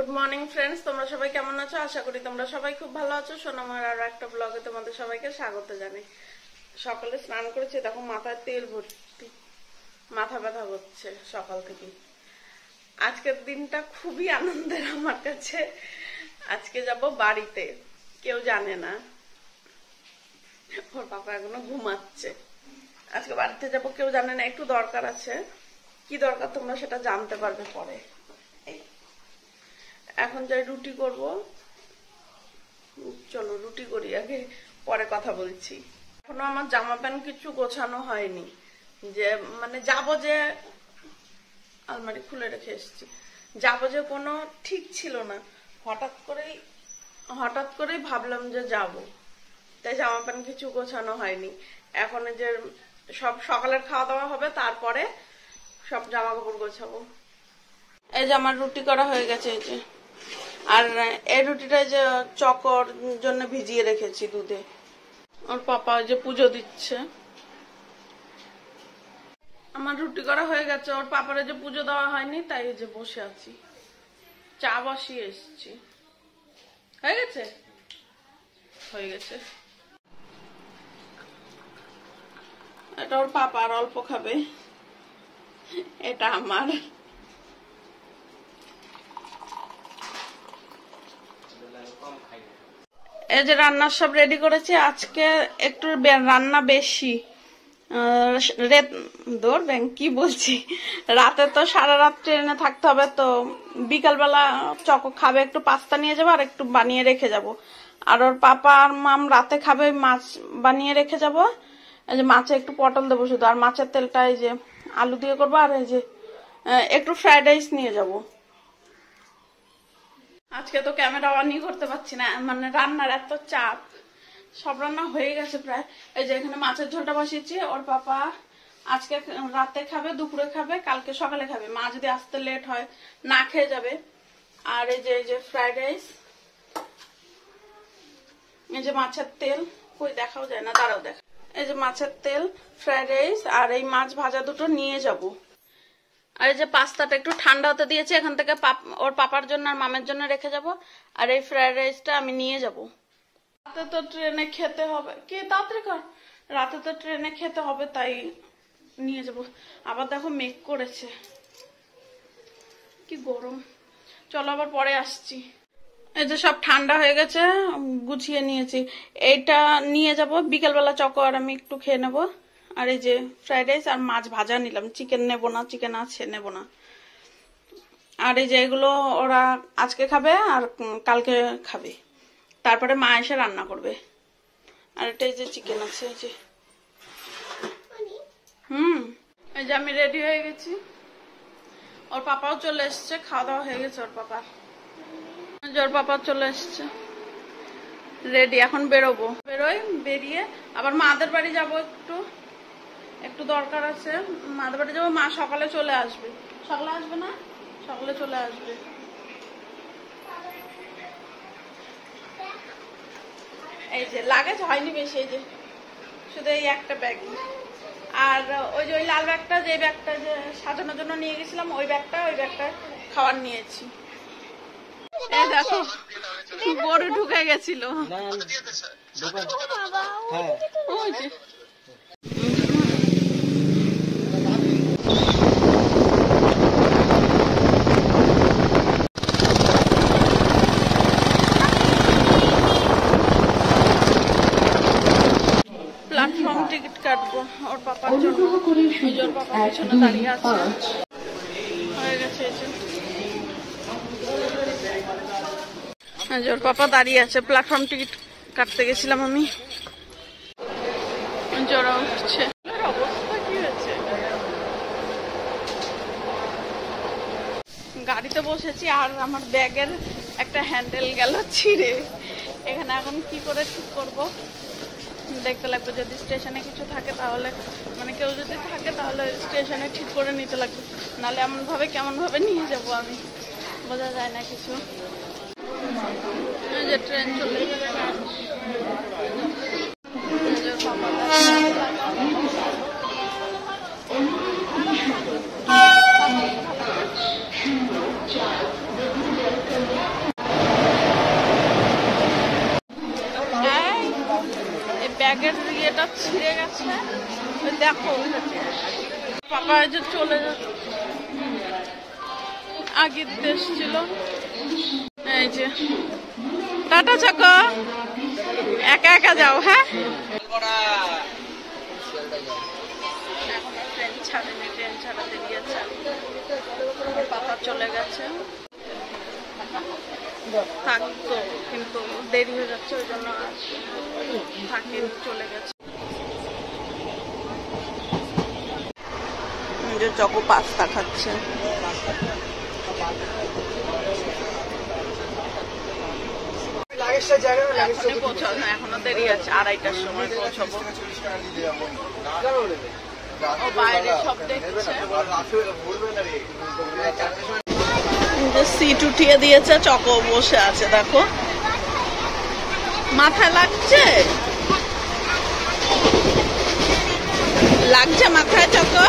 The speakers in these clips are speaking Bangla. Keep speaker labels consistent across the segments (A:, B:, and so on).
A: গুড মর্নিং ফ্রেন্ডস, তোমরা সবাই কেমন আছো? আশা করি তোমরা সবাই খুব ভালো আছো। সোনামার আরো একটা ব্লগে তোমাদের সবাইকে স্বাগত জানাই। সকালে স্নান করেছি, দেখো মাথায় তেল ভর্তি, মাথা ব্যথা হচ্ছে সকাল থেকে। আজকের দিনটা খুবই আনন্দের আমার কাছে। আজকে যাব বাড়িতে, কেউ জানে না, ওর পাপা এখনো ঘুমাচ্ছে। আজকে বাড়িতে যাব, কেউ জানে না, একটু দরকার আছে। কি দরকার তোমরা সেটা জানতে পারবে পরে। এখন যাই রুটি করব, চলো রুটি করি আগে, পরে কথা বলছি। এখনো আমার জামা প্যান্ট কিছু গোছানো হয়নি, যে মানে যাবো যে আলমারি খুলে রেখে এসেছি, যাবো যে কোনো ঠিক ছিল না। হঠাৎ করেই ভাবলাম যে যাব, তাই জামা প্যান্ট কিছু গোছানো হয়নি। এখন যে সব সকালের খাওয়া দাওয়া হবে, তারপরে সব জামা কাপড় গোছাবো। এই যে আমার রুটি করা হয়ে গেছে, এই যে। আর এই রুটিটা যে চকর জন্য ভিজিয়ে রেখেছি দুধে। ওর পাপা যে পুজো দিচ্ছে। আমার রুটি করা হয়ে গেছে, ওর পাপারে যে পুজো দেওয়া হয়নি, তাই যে বসে আছি, চা বসিয়ে এসছি। হয়ে গেছে, হয়ে গেছে। এটা ওর পাপা আর অল্প খাবে, এটা আমার। এই যে রান্নার সব রেডি করেছি। আজকে একটু রান্না বেশি, কি বলছি, রাতে তো সারা রাত ট্রেনে থাকতে হবে, তো বিকালবেলা চকো খাবে, একটু পাস্তা নিয়ে যাবো আর একটু বানিয়ে রেখে যাব। আর ওর পাপা আর মাম রাতে খাবে, মাছ বানিয়ে রেখে যাব। এই যে মাছে একটু পটল দেবো শুধু, আর মাছের তেলটা এই যে আলু দিয়ে করবো। আর এই যে একটু ফ্রাইড রাইস নিয়ে যাব। আজকে তো ক্যামেরা অনই করতে পারছি না, মানে রান্নার এত চাপ। সব রান্না হয়ে গেছে প্রায়। এই যে এখানে মাছের ঝোলটা বসিয়েছি। ওর পাপা আজকে রাতে খাবে, দুপুরে খাবে, কালকে সকালে খাবে। মা যদি আসতে লেট হয় না খেয়ে যাবে। আর এই যে ফ্রাইড রাইস, এই যে মাছের তেল, কই দেখাও যায় না, দাঁড়াও দেখ। এই যে মাছের তেল, ফ্রাইড রাইস আর এই মাছ ভাজা দুটো নিয়ে যাব। আর এই যে পাস্তাটা একটু ঠান্ডা হতে দিয়েছি, এখান থেকে ওর পাপার জন্য আর মামের জন্য রেখে যাব। আর এই ফ্রাইড রাইসটা আমি নিয়ে যাব। রাতে তো ট্রেনে খেতে হবে, কে তাড়াতাড়ি কর, রাতে তো ট্রেনে খেতে হবে, তাই নিয়ে যাব। আবার দেখো মেঘ করেছে, কি গরম। চলো আবার পরে আসছি। এই যে সব ঠান্ডা হয়ে গেছে, গুছিয়ে নিয়েছি। এইটা নিয়ে যাব, বিকেলবেলা চকো আর আমি একটু খেয়ে নেবো। আর এই যে ফ্রাইড রাইস আর মাছ ভাজা নিলাম, চিকেন নেব না, চিকেন আছে নেব না। আর এই যে এগুলো ওরা আজকে খাবে আর কালকে খাবে, তারপরে মা এসে রান্না করবে। আর এটা এই যে চিকেন আছে, এই যে। এই যে আমি রেডি হয়ে গেছি, ওর পাপাও চলে এসছে, খাওয়া দাওয়া হয়ে গেছে ওর পাপার। ওর পাপা চলে এসছে, রেডি। এখন বেরোবো, বেরিয়ে আবার মাদের বাড়ি যাবো, একটু দরকার আছে। মাদের বাড়ি যাবো, মা সকালে চলে আসবে। সকালে আসবে না, সকালে চলে আসবে। এই যে লাগেজ হয়নি বেশি, এই যে শুধু এই একটা ব্যাগ। আর ওই যে ওই লাল ব্যাগটা, যে ব্যাগটা যে সাজানোর জন্য নিয়ে গেছিলাম, ওই ব্যাগটা খাবার নিয়েছি। এই দেখো গরু ঢুকে গেছিল, ওই যে। প্ল্যাটফর্ম টিকিট কাটবো ওর পাপার জন্য, ওর পাপা পিছনে দাঁড়িয়ে আছে। হয়ে গেছে, ওর পাপা দাঁড়িয়ে আছে। প্ল্যাটফর্ম টিকিট কাটতে গেছিলাম আমি। জ্বর উঠছে, অবস্থা কি হয়েছে। গাড়িতে বসেছি আর আমার ব্যাগের একটা হ্যান্ডেল গেল ছিঁড়ে। এখানে এখন কি করে ঠিক করবো দেখতে লাগবে। যদি স্টেশনে কিছু থাকে তাহলে, মানে কেউ যদি থাকে তাহলে স্টেশনে ঠিক করে নিতে লাগবে, নাহলে কেমন ভাবে নিয়ে যাবো আমি, বোঝা যায় না কিছু। যে ট্রেন চলে গেছে, এটা ছিঁড়ে গেছে, দেখো পাপা এই যে চলে যাচ্ছে, আগে দেশ ছিল। এই যে টাটা চাকা, একা একা যাও। হ্যাঁ ট্রেন ছাড়েনি, ট্রেন ছাড়াতে গিয়েছে, পাপা চলে গেছে। থাকতো কিন্তু দেরি হয়ে যাচ্ছে, ওই জন্য থাকি, চলে গেছে। যে চকো পাস্তা খাচ্ছে। এখনই পৌঁছানো, এখনো দেরি আছে, 2:30টার সময় পৌঁছাবো। ও বাইরে সব দেখছে। সিট উঠিয়ে দিয়েছে, চকো বসে আছে, দেখো মাথায় লাগছে, লাগছে মাথায় চকো।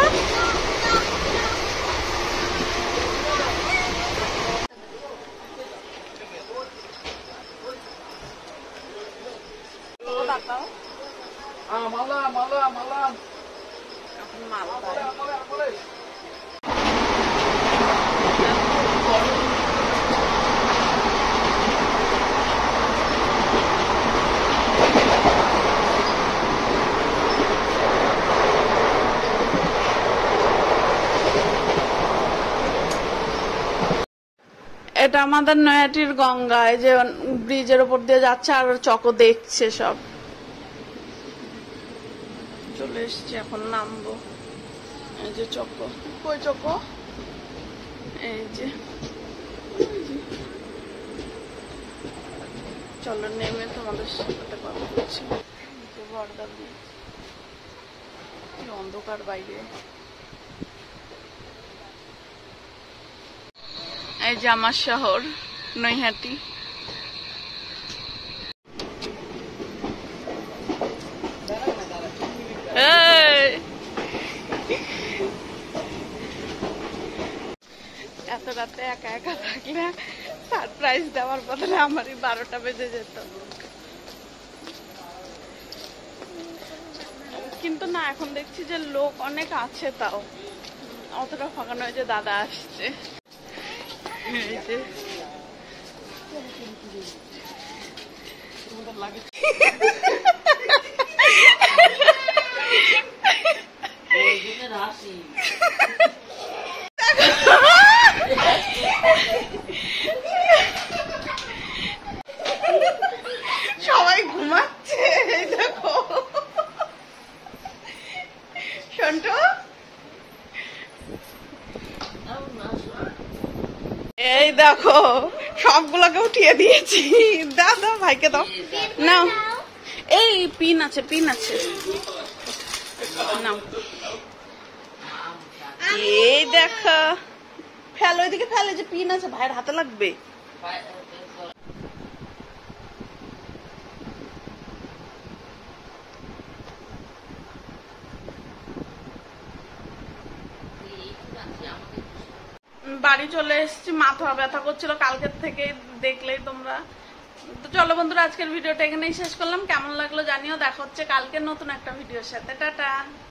A: এটা আমাদের নয়াটির গঙ্গা, এই যে ব্রিজের উপর দিয়ে যাচ্ছে আর চকো দেখছে সব। চলে এসছি, এখন নামবো। এই যে চকো, কই চকো, এই যে চলো নেমে তোমাদের সাথে কথা বলছি। বর্দা ব্রিজ, অন্ধকার বাইরে। এই যে আমার শহর নৈহাটি। এত রাতে একা একা থাকলে সারপ্রাইজ দেওয়ার বদলে আমারই 12টা বেজে যেত, কিন্তু না এখন দেখছি যে লোক অনেক আছে, তাও অতটা ফাঁকা নয়। যে দাদা আসছে, সবাই ঘুমাচ্ছে। দেখো সন্টু, এই দেখো সবগুলোকে উঠিয়ে দিয়েছি। দাও দাও ভাইকে দাও, নাও। এই পিন আছে, পিন আছে, নাও। এই দেখো, ফেলো এদিকে, ফেলে যে পিন আছে, ভাইয়ের হাতে লাগবে। বাড়ি চলে এসেছি, মাথা ব্যথা করছিল কালকের থেকে, দেখলেই তোমরা। তো চলো বন্ধুরা, আজকের ভিডিওটা এখানেই শেষ করলাম। কেমন লাগলো জানিও, দেখা হচ্ছে কালকে নতুন একটা ভিডিওর সাথে। টাটা।